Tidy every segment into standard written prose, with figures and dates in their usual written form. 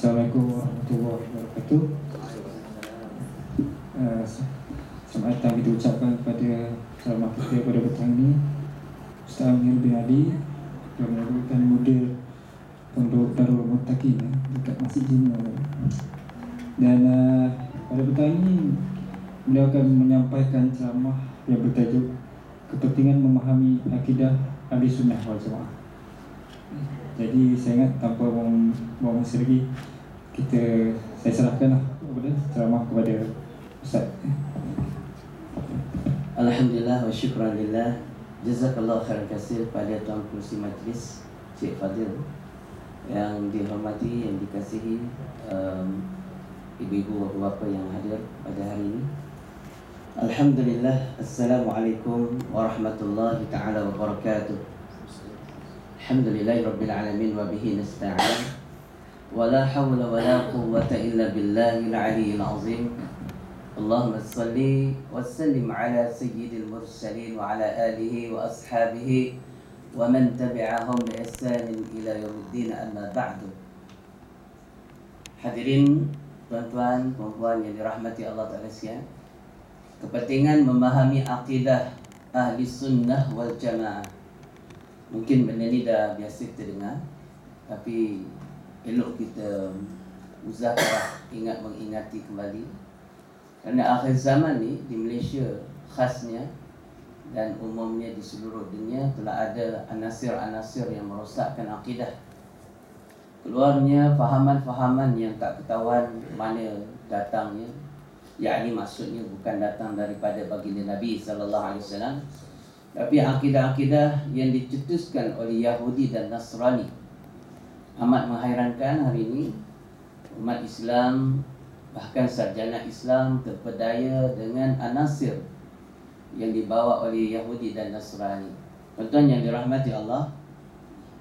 Assalamualaikum warahmatullahi wabarakatuh. Selamat datang kita ucapkan kepada ceramah kita pada petang ini, Ustaz Amir bin Ali yang merupakan model Pondok Darul Muttaqin dekat Masjid Jina. Dan pada petang ini beliau akan menyampaikan ceramah yang bertajuk Kepentingan Memahami Akidah Ahli Sunnah wal Jamaah. Jadi saya ingat tanpa buang masa lagi, saya serahkanlah ceramah kepada Ustaz. Alhamdulillah wa syukran lillah. Jazakallah khairan katsir pada Tuan Kerusi Majlis Cik Fadil yang dihormati, yang dikasihi, ibu-ibu, bapa-bapa yang hadir pada hari ini. Alhamdulillah. Assalamualaikum warahmatullahi taala wabarakatuh. Alhamdulillahi rabbil alamin wa bihi nasta'in. Wala hawla wala quwwata illa billahil aliyyil azim. Allahumma salli wa sallim ala sayyidil mursalin wa ala alihi wa ashabihi wa man tabi'ahum bi ihsanin ila yaumiddin, amma ba'du. Hadirin tuan-tuan, puan-puan yang dirahmati Allah Ta'ala sekalian, kepentingan memahami akidah ahli sunnah wal jamaah. Mungkin benda ni dah biasa kita dengar, tapi elok kita usahakan mengingati kembali. Kerana akhir zaman ni di Malaysia khasnya dan umumnya di seluruh dunia telah ada anasir-anasir yang merosakkan akidah. Keluarnya fahaman-fahaman yang tak ketahuan mana datangnya, yakni maksudnya bukan datang daripada baginda Nabi sallallahu alaihi wasallam, tapi akidah-akidah yang dicetuskan oleh Yahudi dan Nasrani. Amat menghairankan hari ini umat Islam, bahkan sarjana Islam terpedaya dengan anasir yang dibawa oleh Yahudi dan Nasrani. Tuan-tuan yang dirahmati Allah,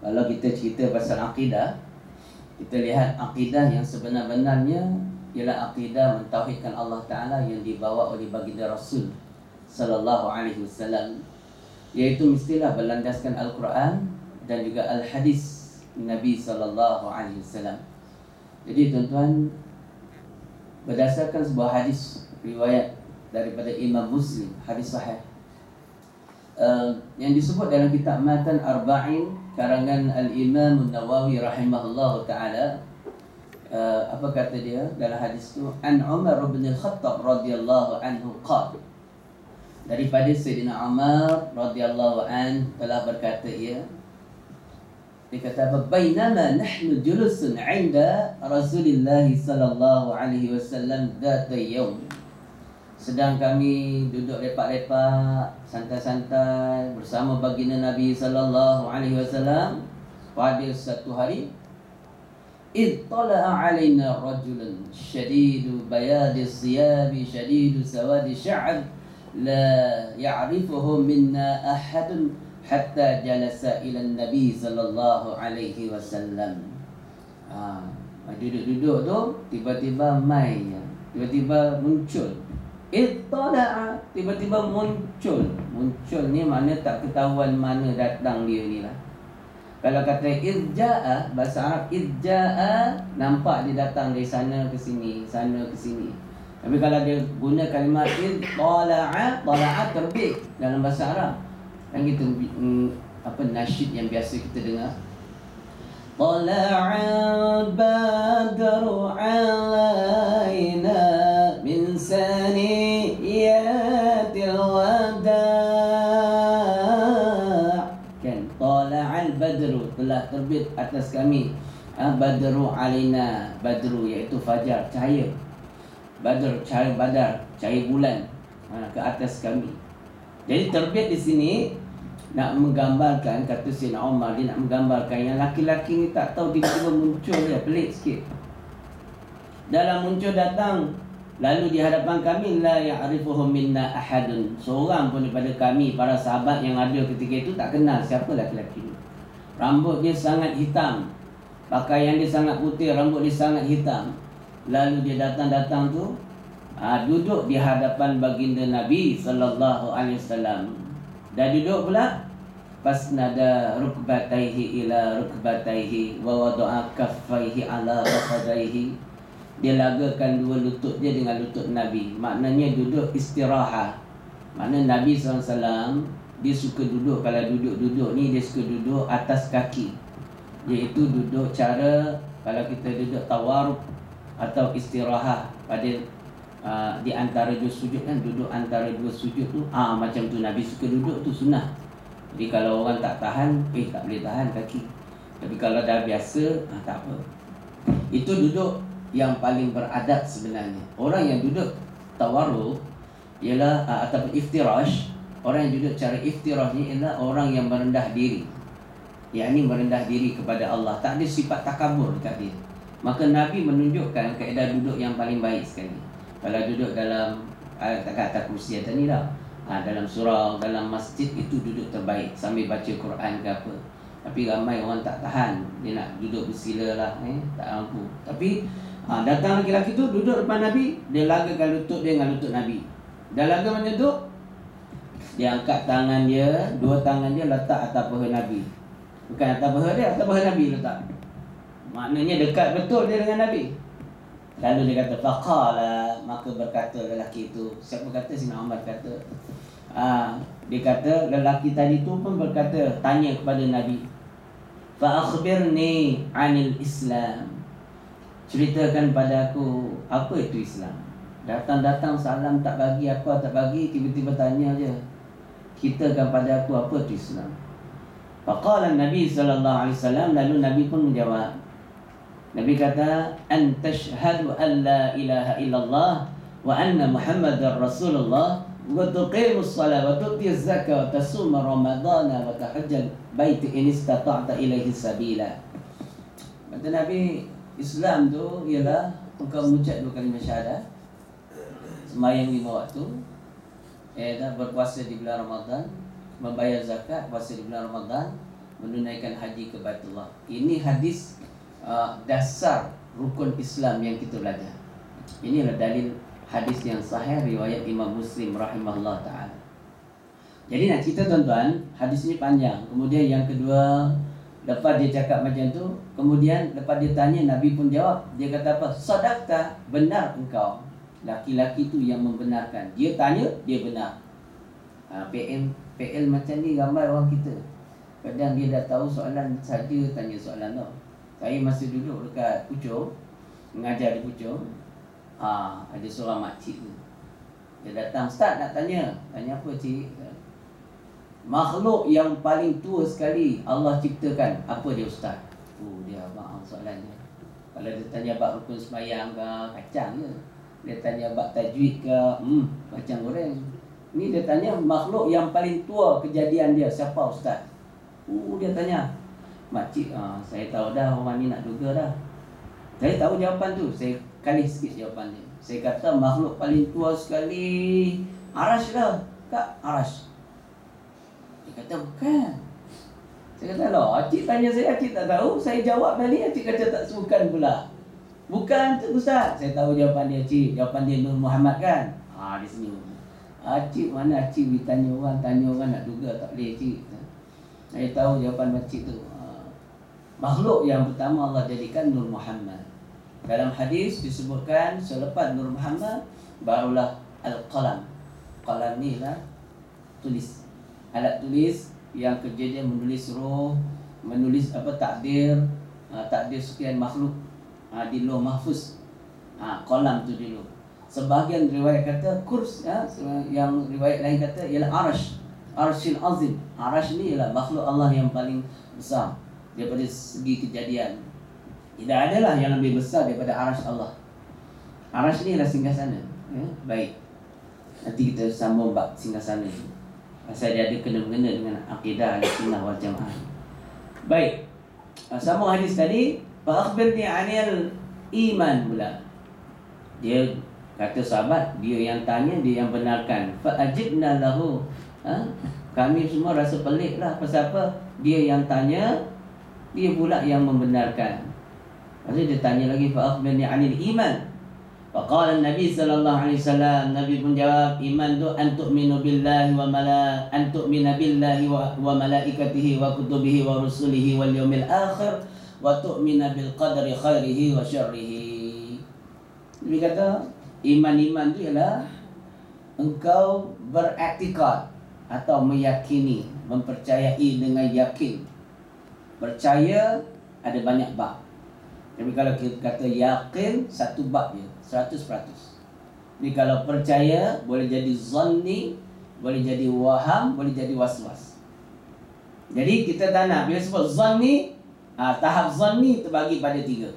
kalau kita cerita pasal akidah, kita lihat akidah yang sebenar-benarnya ialah akidah mentauhidkan Allah Ta'ala yang dibawa oleh baginda Rasul sallallahu alaihi wasallam, iaitu mestilah berlandaskan Al-Quran dan juga Al-Hadis Nabi sallallahu alaihi wasallam. Jadi tuan-tuan, berdasarkan sebuah hadis riwayat daripada Imam Muslim, hadis sahih, yang disebut dalam kitab Matan Arba'in karangan Al-Imam An-Nawawi rahimahullah ta'ala, apa kata dia dalam hadis itu? An Umar bin Al-Khattab radhiyallahu anhu qala, daripada Sayyidina Umar radhiyallahu an telah berkata ia, dia kata, bainama nahnu julusun 'inda Rasulillah sallallahu alaihi wasallam dzata yaum, sedang kami duduk lepak-lepak santai-santai bersama baginda Nabi sallallahu alaihi wasallam pada satu hari, id tala'a 'alaina rajulun shadidu bayadi siyabi shadidu sawadi sya'r la ya'rifuhu minna ahadun hatta jalasa ila Nabi sallallahu alaihi wasallam. Duduk-duduk tu tiba-tiba tiba-tiba muncul. Ittala'a, tiba-tiba muncul. Muncul ni makna tak ketahuan mana datang dia ni lah. Kalau kata irja'a, bahasa Arab irja'a, nampak dia datang dari sana ke sini, sana ke sini. Tapi kalau dia guna kalimat ittala'a, tala'a terbit dalam bahasa Arab. Yang kita nasyid yang biasa kita dengar, tala'al badru 'alaina min saniyatil wada', kan, tala'al badru, telah terbit atas kami, badru 'alaina, badru iaitu fajar, cahaya, badr, cahaya badar, cahaya bulan, ke atas kami. Jadi terbit di sini nak menggambarkan, kata Sayyidina Umar, dia nak menggambarkan yang laki-laki ni tak tahu tiba-tiba muncul dia, pelik sikit. Dalam muncul datang, lalu di hadapan kami, la ya'rifuhum minna ahadun, seorang pun daripada kami, para sahabat yang ada ketika itu tak kenal siapa laki-laki ni. Rambut dia sangat hitam, pakaian dia sangat putih, rambut dia sangat hitam. Lalu dia datang-datang tu, duduk di hadapan baginda Nabi sallallahu alaihi wasallam. Dah duduk pula, fasnada rukbataihi ila rukbataihi wa wada'a kaffaihi ala fakhadaihi. Dia lagakan dua lutut dia dengan lutut Nabi. Maknanya duduk istirahat. Maknanya Nabi SAW dia suka duduk. Kalau duduk-duduk ni dia suka duduk atas kaki, iaitu duduk cara kalau kita duduk tawaruk atau istirahat pada di antara dua sujud kan, duduk antara dua sujud tu macam tu Nabi suka duduk tu, sunnah. Jadi kalau orang tak tahan, tak boleh tahan kaki. Tapi kalau dah biasa, tak apa. Itu duduk yang paling beradab sebenarnya. Orang yang duduk tawarruk ialah ataupun iftirash. Orang yang duduk cara iftirash ni ialah orang yang merendah diri. Yang ini merendah diri kepada Allah. Tak ada sifat takabur dekat dia. Maka Nabi menunjukkan kaedah duduk yang paling baik sekali. Kalau duduk dalam atas kursi atas ni lah, dalam surau, dalam masjid, itu duduk terbaik sambil baca Quran ke apa. Tapi ramai orang tak tahan, dia nak duduk bersila lah, tak mampu. Tapi datang lelaki tu duduk depan Nabi, dia lagakan lutut dia dengan lutut Nabi. Dah laga macam tu, dia angkat tangan dia, dua tangan dia letak atas paha Nabi. Bukan atas paha dia, atas paha Nabi letak. Maknanya dekat betul dia dengan Nabi. Lalu dia kata faqala, maka berkata lelaki itu. Siapa kata? Sina Umar kata. Dia kata lelaki tadi tu pun berkata, tanya kepada Nabi, fa akhbirni 'anil Islam. Ceritakan pada aku apa itu Islam. Datang-datang salam tak bagi apa, tak bagi, tiba-tiba tanya je. Ceritakan pada aku apa itu Islam. Faqala Nabi sallallahu alaihi wasallam, lalu Nabi pun menjawab. Nabi kata, an tashhadu an la ilaha illallah wa anna Muhammadar Rasulullah wa tuqimus salat wa tu'tiyaz zakah wa tasuma ramadana wa tahajjal bait in istata'ta ilaihi sabila. Kata Nabi, Islam tu ialah engkau mengucap dua kalimah syahadat, sembahyang 5 waktu, berpuasa di bulan Ramadan, membayar zakat, puasa di bulan Ramadan, menunaikan haji ke Baitullah. Ini hadis dasar rukun Islam yang kita belajar. Inilah dalil hadis yang sahih riwayat Imam Muslim rahimahullah ta'ala. Jadi nak cerita tuan-tuan, hadis ini panjang. Kemudian yang kedua, lepas dia cakap macam tu, kemudian lepas dia tanya, Nabi pun jawab. Dia kata apa? Sadaqta, benar engkau. Laki-laki tu yang membenarkan. Dia tanya, dia benar. PL macam ni ramai orang kita. Kadang dia dah tahu soalan saja tanya soalan tu. Saya masih duduk dekat Puchong, mengajar di Puchong. Ada seorang makcik tu. Dia datang, Ustaz nak tanya. Tanya apa cik? Makhluk yang paling tua sekali Allah ciptakan, apa dia Ustaz? Dia abang soalannya. Kalau dia tanya bab rukun sembahyang ke, kacang je. Dia tanya bab tajwid ke, kacang goreng. Ni dia tanya makhluk yang paling tua kejadian dia, siapa Ustaz? Dia tanya. Makcik, saya tahu dah, orang ni nak duga dah. Saya tahu jawapan tu. Saya kali sikit jawapan dia. Saya kata makhluk paling tua sekali Arash lah. Tak Arash. Dia kata bukan. Saya kata loh, Acik tanya saya, Acik tak tahu. Saya jawab tadi, Acik kata tak bukan pula. Bukan tu Ustaz. Saya tahu jawapan dia, Acik. Jawapan dia Nur Muhammad kan. Dia senyum. Acik mana Acik ditanya orang, tanya orang nak duga tak boleh Acik. Saya tahu jawapan makcik tu. Makhluk yang pertama Allah jadikan Nur Muhammad. Dalam hadis disebutkan selepas Nur Muhammad barulah Al-Qalam. Qalam ni lah tulis. Alat tulis yang kerja dia menulis roh, menulis takdir, takdir sekian makhluk di Lauh Mahfuz. Qalam tu dulu. Sebahagian riwayat kata kurs, yang riwayat lain kata ialah Arash. Arshil Azim. Arash ni ialah makhluk Allah yang paling besar daripada segi kejadian. Tidak adalah yang lebih besar daripada Arash Allah. Arash ni ialah singgasana. Baik. Nanti kita sambung bab singgasana itu. Pasal dia ada kena-mengena dengan akidah Ahlussunnah wal Jamaah. Baik. Sambung hadis tadi, fa akhbirni 'anil iman pula. Dia kata sahabat, dia yang tanya, dia yang benarkan. Fa ajibna lahu. Kami semua rasa pelik lah. Pasal apa? Dia yang tanya, dia pula yang membenarkan. Lepas tu dia tanya lagi, fa akhbirni 'anil iman. Faqala Nabi sallallahu alaihi wasallam, Nabi pun jawab, iman tu an tu'minu billahi an tu'mina billahi wa malaikatihi wa kutubihi wa rusulihi wal yaumil akhir wa tu'mina bil qadari khairihi wa syarrihi. Nabi kata iman tu ialah engkau beraktikad atau meyakini, mempercayai dengan yakin. Percaya ada banyak bab. Tapi kalau kita kata yakin, satu bab je, 100%. Jadi kalau percaya, boleh jadi zanni, boleh jadi waham, boleh jadi waswas. Jadi kita tak nak, bila sebut zanni, tahap zanni terbagi pada 3.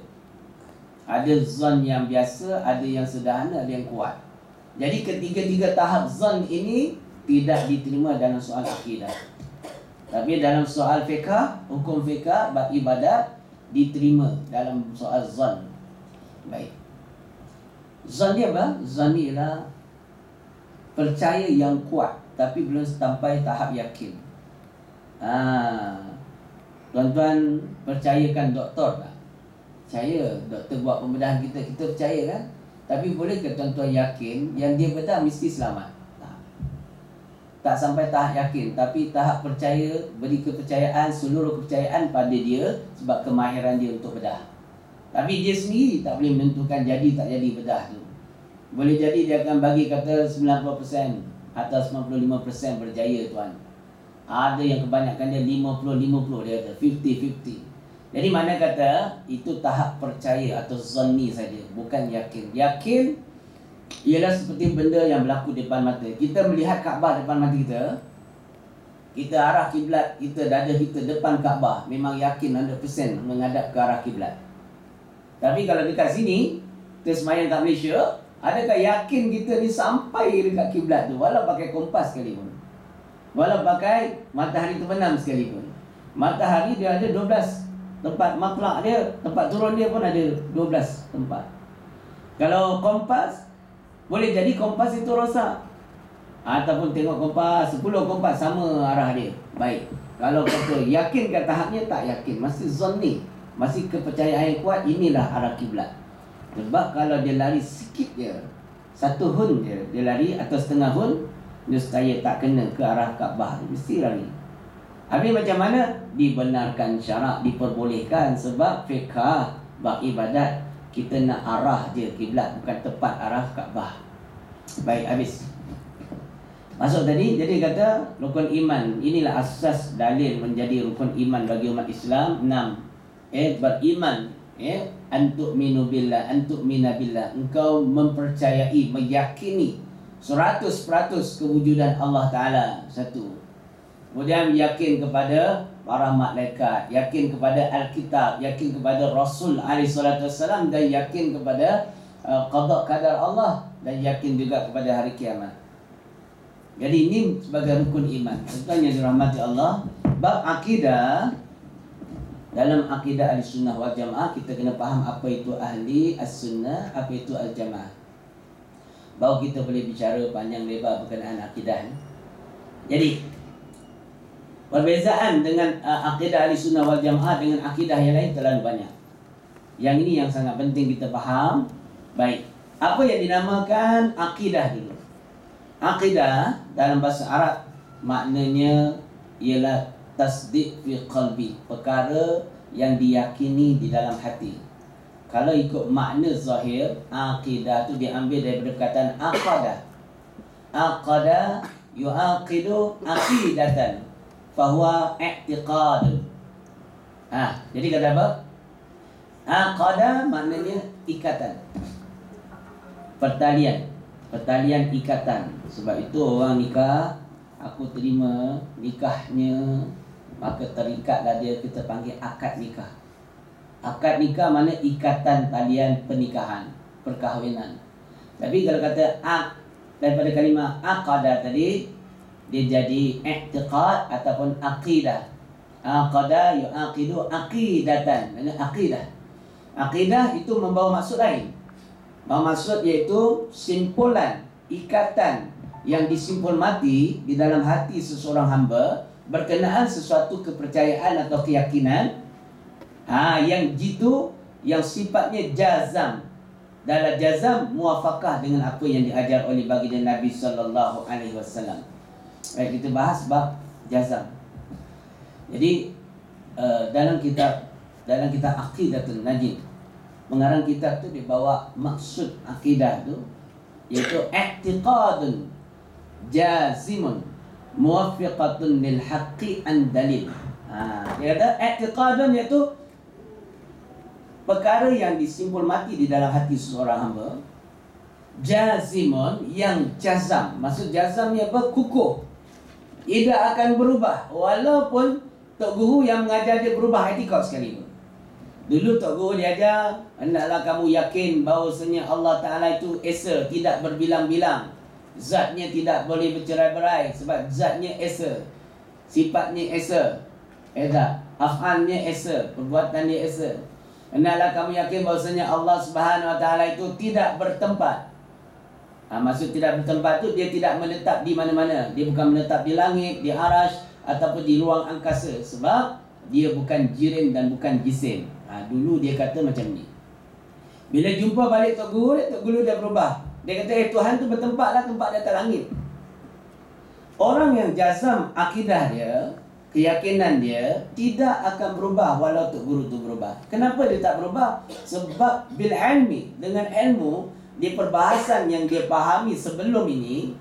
Ada zan yang biasa, ada yang sederhana, ada yang kuat. Jadi ketiga-tiga tahap zan ini tidak diterima dalam soal akidah. Tapi dalam soal fiqh, hukum fiqh, bab ibadat, diterima dalam soal zan. Baik. Zan dia apa? Zan ni ialah percaya yang kuat tapi belum sampai tahap yakin. Tuan-tuan percayakan doktor tak? Percaya doktor buat pembedahan kita percaya kan? Tapi bolehkah tuan-tuan yakin yang dia bedah mesti selamat? Tak sampai tahap yakin, tapi tahap percaya, beri kepercayaan, seluruh kepercayaan pada dia sebab kemahiran dia untuk bedah. Tapi dia sendiri tak boleh menentukan jadi tak jadi bedah tu. Boleh jadi dia akan bagi kata 90% atau 95% berjaya tuan. Ada yang kebanyakan dia 50-50, dia kata 50-50. Jadi mana kata itu tahap percaya atau zanni saja, bukan yakin. Yakin ialah seperti benda yang berlaku depan mata. Kita melihat Kaabah depan mata kita, kita arah kiblat, kita dada kita depan Kaabah, memang yakin 100% menghadap ke arah kiblat. Tapi kalau dekat sini, kita semayang kat Malaysia, adakah yakin kita ni sampai dekat kiblat tu walau pakai kompas sekalipun, walau pakai matahari terbenam sekalipun? Matahari dia ada 12 tempat matlak dia, tempat turun dia pun ada 12 tempat. Kalau kompas, boleh jadi kompas itu rosak. Ataupun tengok kompas, 10 kompas sama arah dia. Baik. Kalau kata yakin ke tahapnya, tak yakin. Masih zanni, masih kepercayaan yang kuat, inilah arah kiblat. Sebab kalau dia lari sikit je, 1 hun dia lari atau setengah hun, nescaya tak kena ke arah Kaabah, mesti lari. Habis macam mana? Dibenarkan syarak, diperbolehkan sebab fiqh, bab ibadat, kita nak arah je kiblat, bukan tepat arah Kaabah. Baik, habis. Masuk tadi, jadi kata rukun iman. Inilah asas dalil menjadi rukun iman bagi umat Islam. 6. Beriman. Antu'minu billah, antu'mina billah. Engkau mempercayai, meyakini 100% kewujudan Allah Ta'ala. 1. Kemudian yakin kepada para malaikat, yakin kepada Alkitab, yakin kepada Rasul SAW, dan yakin kepada qada qadar Allah, dan yakin juga kepada hari kiamat. Jadi ini sebagai rukun iman. Tentunya dirahmati Allah. Bab akidah, dalam akidah Ahlussunnah wal Jamaah kita kena faham apa itu ahli as-sunnah, apa itu al-jamaah. Baru kita boleh bicara panjang lebar berkenaan akidah. Jadi perbezaan dengan akidah Ahlussunnah wal Jamaah dengan akidah yang lain terlalu banyak. Yang ini yang sangat penting kita faham. Baik, apa yang dinamakan akidah dulu? Akidah dalam bahasa Arab maknanya ialah tasdiq fi qalbi, perkara yang diyakini di dalam hati. Kalau ikut makna zahir, akidah tu diambil daripada perkataan aqadah. Aqada yuaqidu aqidatan, fahuwa i'tiqad. Jadi kata apa? Aqada maknanya ikatan, pertalian ikatan. Sebab itu orang nikah, aku terima nikahnya, maka terikatlah dia, kita panggil akad nikah. Akad nikah mana ikatan talian pernikahan, perkahwinan. Tapi kalau kata daripada kalimah aqada tadi, dia jadi i'tiqad ataupun aqidah. Aqada yu'aqidu aqidatan, maknanya aqidah. Aqidah itu membawa maksud lain. Maksud iaitu simpulan, ikatan yang disimpul mati di dalam hati seseorang hamba berkenaan sesuatu kepercayaan atau keyakinan yang jitu, yang sifatnya jazam, dalam jazam muafakah dengan apa yang diajar oleh baginda Nabi sallallahu alaihi wasallam. Baik, kita bahas bab jazam. Jadi dalam kitab Aqidatul Najim, pengarang kitab tu dia bawa maksud akidah tu iaitu i'tiqadun jazimun muwaffiqatun lil haqqi an dalil. Dia kata i'tiqadun iaitu perkara yang disimpul mati di dalam hati seseorang hamba, jazimun yang jazam. Maksud jazam ni apa? Kukuh, tidak akan berubah walaupun Tok Guru yang mengajar dia berubah etikad sekalipun. Dulu Tok Guru dia ajar, hendaklah kamu yakin bahawasanya Allah Ta'ala itu Esa, tidak berbilang-bilang. Zatnya tidak boleh bercerai-berai sebab zatnya Esa, sifatnya Esa, af'alnya Esa, perbuatan dia Esa. Hendaklah kamu yakin bahawasanya Allah Subhanahu Wa Ta'ala itu tidak bertempat. Maksud tidak bertempat tu dia tidak menetap di mana-mana. Dia bukan menetap di langit, di arash ataupun di ruang angkasa, sebab dia bukan jirim dan bukan jisim. Dulu dia kata macam ni. Bila jumpa balik Tok Guru dah berubah. Dia kata Tuhan tu bertempatlah, tempat di atas langit. Orang yang jazam akidah dia, keyakinan dia tidak akan berubah walau Tok Guru tu berubah. Kenapa dia tak berubah? Sebab bil ilmi, dengan ilmu, di perbahasan yang dia fahami sebelum ini,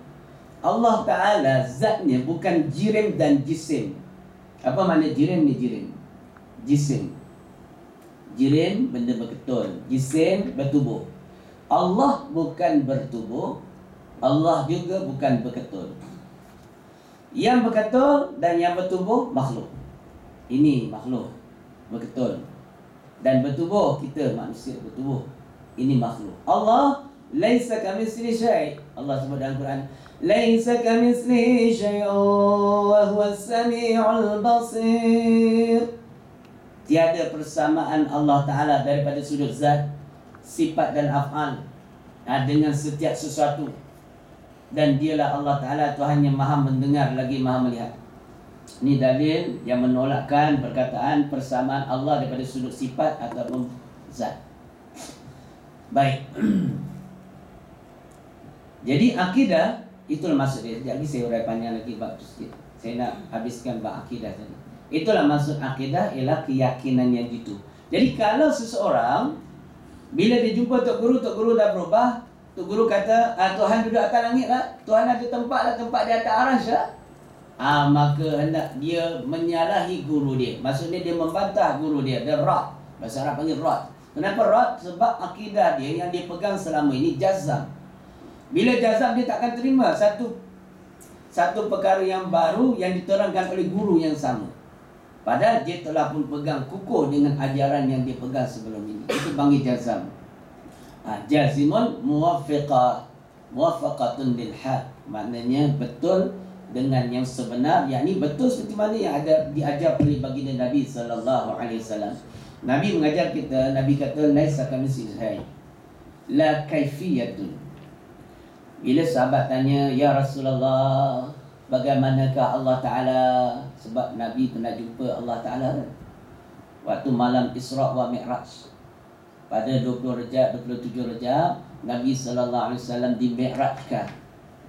Allah Ta'ala zatnya bukan jirim dan jisim. Apa makna jirim ni jirim? Jisim. Jirim benda berketul, jisim bertubuh. Allah bukan bertubuh, Allah juga bukan berketul. Yang berketul dan yang bertubuh makhluk. Ini makhluk berketul. Dan bertubuh kita manusia bertubuh. Ini makhluk. Allah laisa kamitslihi syai'. Allah sebut dalam Quran, laisa kamitslihi syai'un wa huwas samiul basir. Tiada persamaan Allah Ta'ala daripada sudut zat, sifat dan af'al dengan setiap sesuatu. Dan dialah Allah Ta'ala Tuhan yang maha mendengar lagi maha melihat. Ini dalil yang menolakkan perkataan persamaan Allah daripada sudut sifat ataupun zat. Baik. Jadi akidah itulah maksud dia. Sekejap lagi saya urai panjang lagi bab tu sikit. Saya nak habiskan bab akidah tadi. Itulah maksud akidah, ialah keyakinan yang itu. Jadi kalau seseorang bila dia jumpa Tok Guru dah berubah, Tok Guru kata Tuhan duduk atas langit lah, Tuhan ada tempat lah, tempat di atas arash lah, maka hendak dia menyalahi guru dia. Maksudnya dia membantah guru dia. Dia rad. Bahasa Arab panggil rad. Kenapa rad? Sebab akidah dia yang dia pegang selama ini jazam. Bila jazam, dia takkan terima satu perkara yang baru yang diterangkan oleh guru yang sama. Padahal dia telah pun pegang kukuh dengan ajaran yang dia pegang sebelum ini. Itu panggil jazam. Jazimun muwafaqatun lil haq. Maknanya betul dengan yang sebenar, yakni betul seperti mana yang ada diajar oleh baginda Nabi sallallahu alaihi wasallam. Nabi mengajar kita, Nabi kata laisa kamitslihi syai', la kaifiyatun. Bila sahabat tanya, ya Rasulullah, bagaimanakah Allah Ta'ala? Sebab Nabi pernah jumpa Allah Ta'ala waktu malam Isra' wa Mi'raj. Pada 20 Rejab, 27 Rejab, Nabi SAW di Mi'rajkan.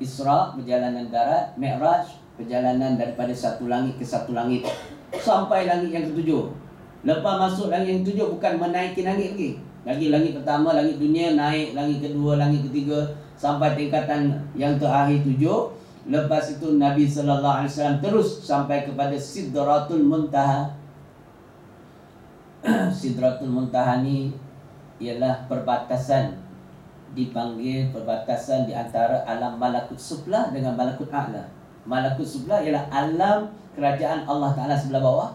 Isra' perjalanan darat, Mi'raj perjalanan daripada satu langit ke satu langit sampai langit yang ketujuh. Lepas masuk langit yang ketujuh, bukan menaiki langit lagi. Lagi langit pertama, langit dunia, naik langit kedua, langit ketiga, sampai tingkatan yang terakhir 7. Lepas itu Nabi SAW terus sampai kepada Sidratul Muntaha. Sidratul Muntaha ni ialah perbatasan, dipanggil perbatasan di antara alam malakut sufla dengan malakut a'la. Malakut sufla ialah alam kerajaan Allah Ta'ala sebelah bawah.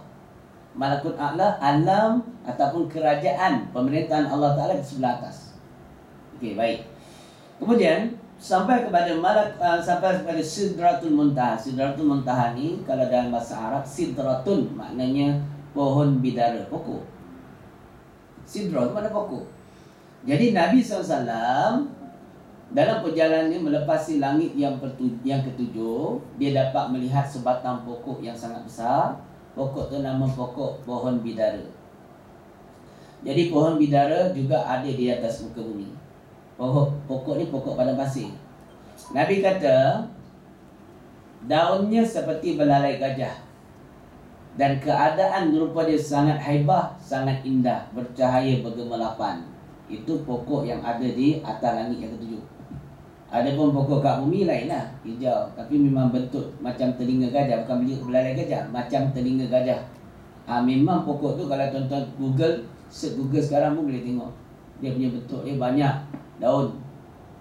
Malakut a'la alam ataupun kerajaan pemerintahan Allah Ta'ala di sebelah atas. Okey, baik. Kemudian sampai kepada sampai kepada Sidratul Muntaha. Sidratul Muntaha ni kalau dalam bahasa Arab, Sidratun maknanya pohon bidara, pokok. Sidra itu mana pokok. Jadi Nabi SAW dalam perjalanannya melepasi langit yang ketujuh, dia dapat melihat sebatang pokok yang sangat besar. Pokok itu nama pokok pohon bidara. Jadi pohon bidara juga ada di atas muka bumi. Pokok ni pokok padang pasir. Nabi kata daunnya seperti belalai gajah, dan keadaan rupa dia sangat haibah, sangat indah, bercahaya bergemerlapan. Itu pokok yang ada di atas langit yang ketujuh. Adapun pokok kat bumi lainlah, hijau, tapi memang bentuk macam telinga gajah, bukan belalai gajah, macam telinga gajah. Memang pokok tu kalau tuan-tuan search Google sekarang pun boleh tengok. Dia punya bentuk dia banyak daun.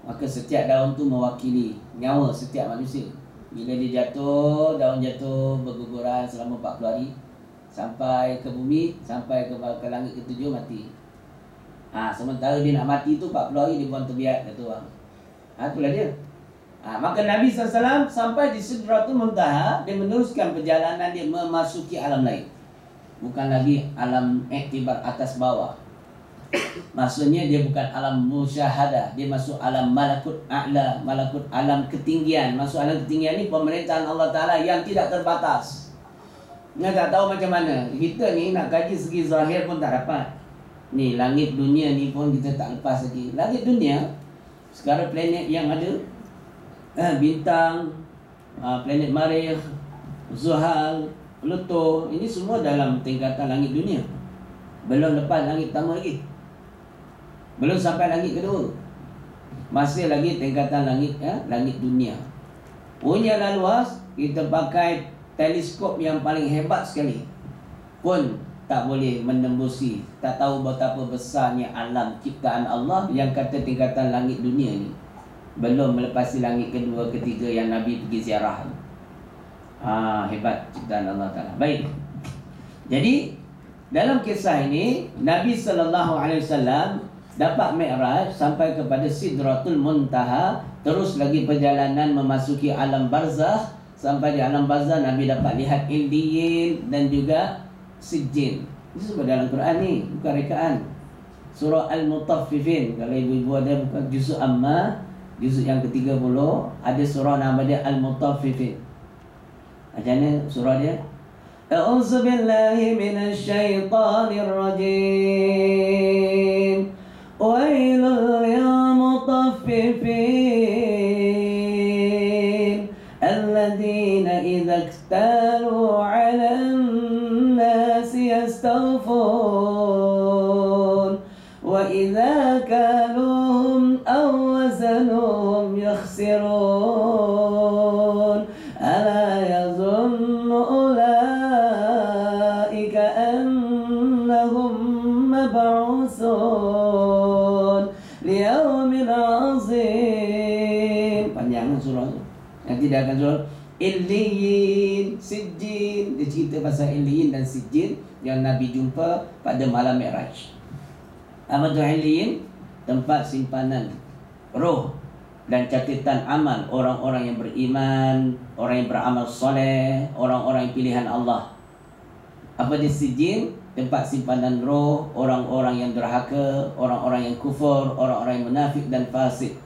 Maka setiap daun tu mewakili nyawa setiap manusia. Bila dia jatuh, daun jatuh berguguran selama 40 hari sampai ke bumi, sampai ke langit ketujuh, mati. Sementara dia nak mati tu 40 hari dia buang tebiat, kata orang. Itulah dia. Maka Nabi SAW sampai di Sidratul Muntaha, dia meneruskan perjalanan dia memasuki alam lain. Bukan lagi alam iktibar atas bawah. Maksudnya dia bukan alam musyahadah, dia masuk alam malakut a'la, malakut alam ketinggian. Masuk alam ketinggian ni pemerintahan Allah Ta'ala yang tidak terbatas. Dia tak tahu macam mana. Kita ni nak kaji segi zahir pun tak dapat. Ni langit dunia ni pun kita tak lepas lagi. Langit dunia sekarang planet yang ada, bintang, planet Marikh, Zuhal, Pluto, ini semua dalam tingkatan langit dunia. Belum lepas langit pertama lagi, belum sampai langit kedua, masih lagi tingkatan langit langit dunia. Punyalah luas. Kita pakai teleskop yang paling hebat sekali pun tak boleh menembusi. Tak tahu betapa besarnya alam ciptaan Allah yang kata tingkatan langit dunia ni. Belum melepasi langit kedua, ketiga yang Nabi pergi ziarah. Hebat ciptaan Allah Ta'ala. Baik. Jadi dalam kisah ini Nabi SAW dapat Mi'raj sampai kepada Sidratul Muntaha. Terus lagi perjalanan memasuki alam barzakh. Sampai di alam barzakh Nabi dapat lihat Illiyin dan juga Sijjin. Ini semua dalam Quran ni, bukan rekaan. Surah Al-Mutaffifin, kalau ibu-ibu ada bukan juzuk Amma, juzuk yang ke-30, ada surah nama dia Al-Mutaffifin. Macam mana surah dia? A'udzu billahi minasyaitonir rajim. Wailul lil mutaffifin alladzina idza iktalu 'alan nasi yastawfun wa idza kaluhum aw wazanuhum yakhsirun. Ala yazunnu ulaika annahum mab'usun liyaumin 'azim. Panjang surah tu. Nanti dia akan surah Illiyin, Sijjin. Dia cerita pasal Illiyin dan Sijjin yang Nabi jumpa pada malam Mi'raj. Apa tu Illiyin? Tempat simpanan roh dan catatan amal orang-orang yang beriman, orang yang beramal soleh, orang-orang yang pilihan Allah. Apa dia Sijjin? Tempat simpanan roh orang-orang yang derhaka, orang-orang yang kufur, orang-orang yang munafik dan fasik,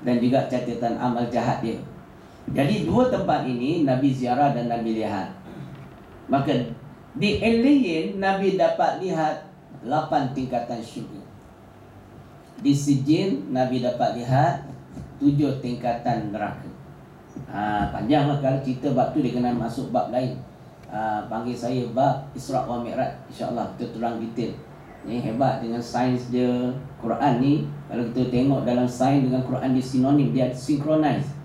dan juga catatan amal jahat dia. Jadi dua tempat ini Nabi ziarah dan Nabi lihat. Maka di Illiyin Nabi dapat lihat 8 tingkatan syurga. Di Sijjin Nabi dapat lihat 7 tingkatan neraka. Panjanglah kalau cerita bab tu, dia kena masuk bab lain. Panggil saya bab Isra' wa Mi'raj, insya-Allah kita tulang detail. Ni hebat dengan sains dia. Quran ni kalau kita tengok dalam sains dengan Quran dia sinonim, dia synchronize.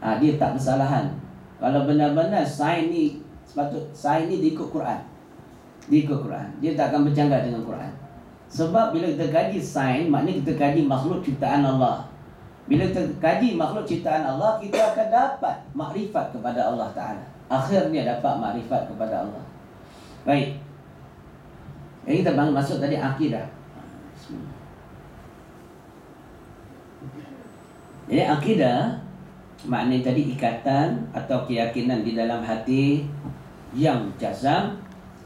Dia tak bersalahan. Kalau benar-benar sains ni sains ni dia ikut Quran. Dia ikut Quran. Dia tak akan bercanggah dengan Quran. Sebab bila kita kaji sains, maknanya kita kaji makhluk ciptaan Allah. Bila kita kaji makhluk ciptaan Allah, kita akan dapat makrifat kepada Allah Ta'ala. Akhirnya dapat makrifat kepada Allah. Baik. Yang kita masuk tadi akidah. Jadi akidah maknanya tadi ikatan atau keyakinan di dalam hati yang jazam,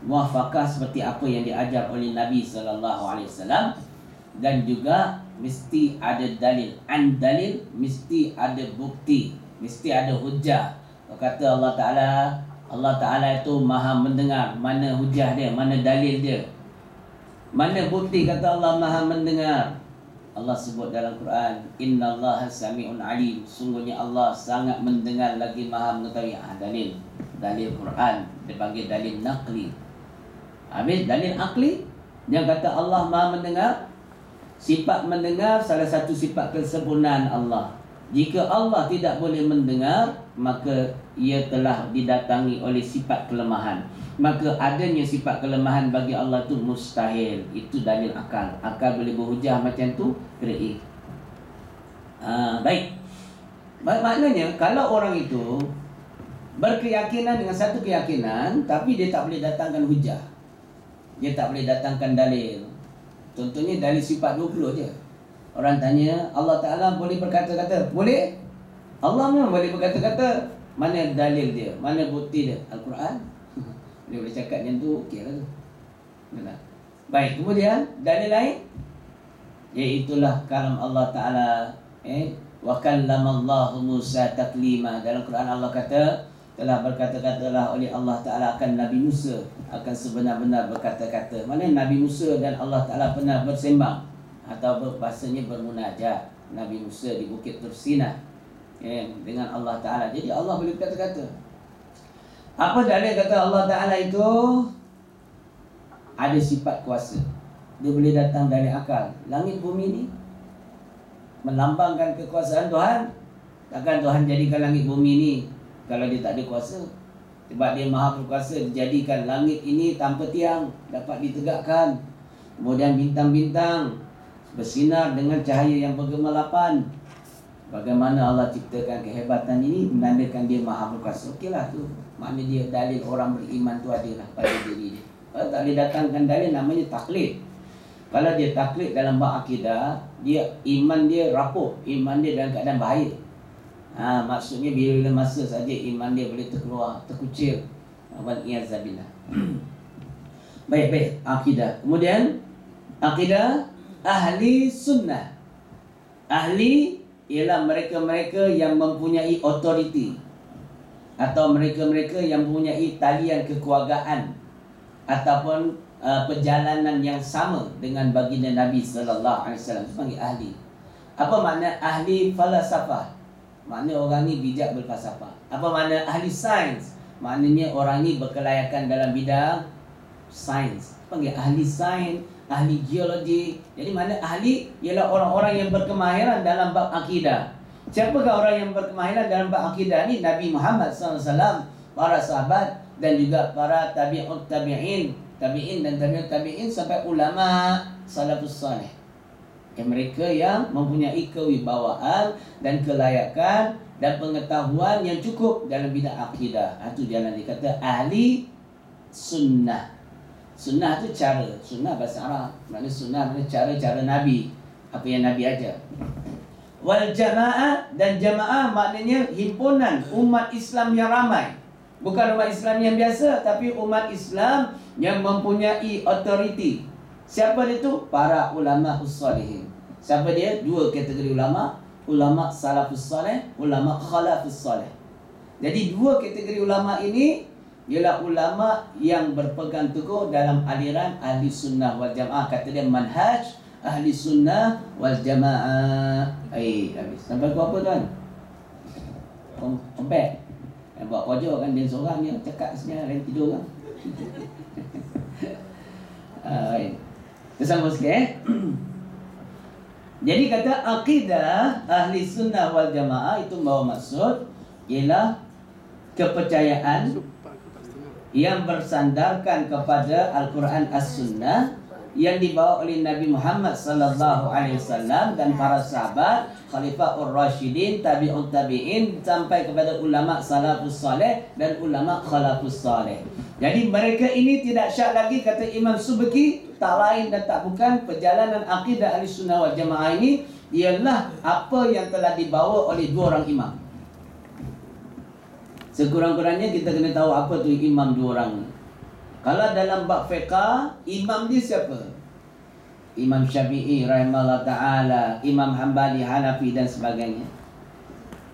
muafakah seperti apa yang diajar oleh Nabi SAW, dan juga mesti ada dalil. An dalil, mesti ada bukti, mesti ada hujah. Kata Allah Ta'ala itu maha mendengar. Mana hujah dia, mana dalil dia, mana bukti? Kata Allah maha mendengar, Allah sebut dalam Quran, innallaha sami'un alim, sungguhnya Allah sangat mendengar lagi maha mengetahui. Dalil Quran dipanggil dalil naqli. Habis dalil akli, yang kata Allah maha mendengar. Sifat mendengar salah satu sifat kesempurnaan Allah. Jika Allah tidak boleh mendengar, maka ia telah didatangi oleh sifat kelemahan. Maka adanya sifat kelemahan bagi Allah itu mustahil. Itu dalil akal. Akal boleh berhujah macam tu, kira baik. Maknanya kalau orang itu berkeyakinan dengan satu keyakinan, tapi dia tak boleh datangkan hujah, dia tak boleh datangkan dalil. Contohnya dalil sifat 20 je. Orang tanya, Allah Ta'ala boleh berkata-kata? Boleh. Allah memang boleh berkata-kata. Mana dalil dia? Mana bukti dia? Al-Quran. Dia boleh cakap macam tu, okey lah tu. Benar. Baik, kemudian dalil lain, iaitulah kalam Allah Ta'ala. Wa kallamallahu Musa taklima. Dalam Quran Allah kata, telah berkata-katalah oleh Allah Ta'ala akan Nabi Musa, akan sebenar-benar berkata-kata. Mana Nabi Musa dan Allah Ta'ala pernah bersembang, atau bahasanya bermunajat. Nabi Musa di Bukit Tursina dengan Allah Ta'ala. Jadi Allah boleh berkata-kata. Apa dalil kata Allah Ta'ala itu? Ada sifat kuasa. Dia boleh datang dari akal. Langit bumi ni melambangkan kekuasaan Tuhan. Takkan Tuhan jadikan langit bumi ni kalau dia tak ada kuasa. Sebab dia maha berkuasa, dijadikan langit ini tanpa tiang, dapat ditegakkan. Kemudian bintang-bintang bersinar dengan cahaya yang bergemelapan. Bagaimana Allah ciptakan kehebatan ini, menandakan dia maha berkuasa. Okeylah tu. Makna dia dalil orang beriman tu adalah pada diri dia. Kalau tak boleh datangkan dalil, namanya taklid. Kalau dia taklid dalam bab akidah, dia iman dia rapuh, iman dia dalam keadaan bahaya. Maksudnya bila masa saja iman dia boleh terkeluar, terkucil. Wal-iyazabillah. Baik, akidah. Kemudian akidah ahli sunnah. Ahli ialah mereka-mereka yang mempunyai autoriti, atau mereka-mereka yang mempunyai talian kekeluargaan ataupun perjalanan yang sama dengan baginda Nabi sallallahu alaihi wasallam. Dipanggil ahli. Apa makna ahli falsafah? Makna orang ni bijak berfalsafah. Apa makna ahli sains? Maknanya orang ni berkelayakan dalam bidang sains. Panggil ahli sains, ahli geologi. Jadi mana ahli ialah orang-orang yang berkemahiran dalam bab akidah. Siapakah orang yang berkemahiran dalam bab akidah ni? Nabi Muhammad SAW, para sahabat, dan juga para tabi'in dan tabi'in sampai ulama salafus salih. Mereka yang mempunyai kewibawaan dan kelayakan dan pengetahuan yang cukup dalam bidang akidah. Itu jalan dikata ahli sunnah. Sunnah tu cara. Sunnah bahasa Arab. Maknanya sunnah maknanya cara-cara Nabi. Apa yang Nabi ajar. Wal jamaah, dan jamaah maknanya himpunan umat Islam yang ramai. Bukan umat Islam yang biasa, tapi umat Islam yang mempunyai autoriti. Siapa itu? Para ulama ussalihin. Siapa dia? Dua kategori ulama. Ulama salafus salih, ulama khalafus salih. Jadi dua kategori ulama ini ialah ulama yang berpegang teguh dalam aliran ahli sunnah wal jamaah. Kata dia manhaj ahli sunnah wal jamaah. Habis. Sampai ke apa tuan? Kompet. Yang buat pojok kan dia seorang yang cakap sebenarnya lain tidur kan. Baik. Tersambung sikit Jadi kata akidah ahli sunnah wal jamaah itu bawa maksud ialah kepercayaan yang bersandarkan kepada Al-Quran As-Sunnah yang dibawa oleh Nabi Muhammad sallallahu alaihi wasallam dan para sahabat, Khalifahur Rasyidin, tabi'un tabi'in sampai kepada ulama salafus saleh dan ulama khalafus saleh. Jadi mereka ini tidak syak lagi, kata Imam Subki, tak lain dan tak bukan perjalanan akidah Ahlussunnah wal Jamaah ini ialah apa yang telah dibawa oleh dua orang imam. Sekurang-kurangnya kita kena tahu apa tu imam dua orang. Kalau dalam bab fiqh, imam dia siapa? Imam Syafi'i rahimahullah ta'ala, Imam Hanbali, Hanafi dan sebagainya.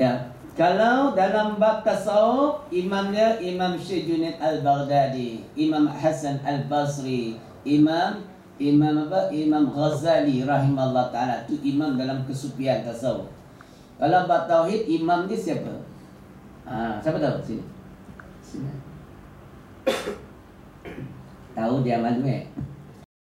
Ya. Kalau dalam bab tasawuf, imamnya Imam Syekh Junaid Al-Baghdadi, Imam Hasan Al-Basri, Imam Imam apa? Imam Ghazali rahimahullah taala, tu imam dalam kesufian tasawuf. Kalau bab tauhid, imam ni siapa? Siapa tahu sini? Sini. Tahu dia malu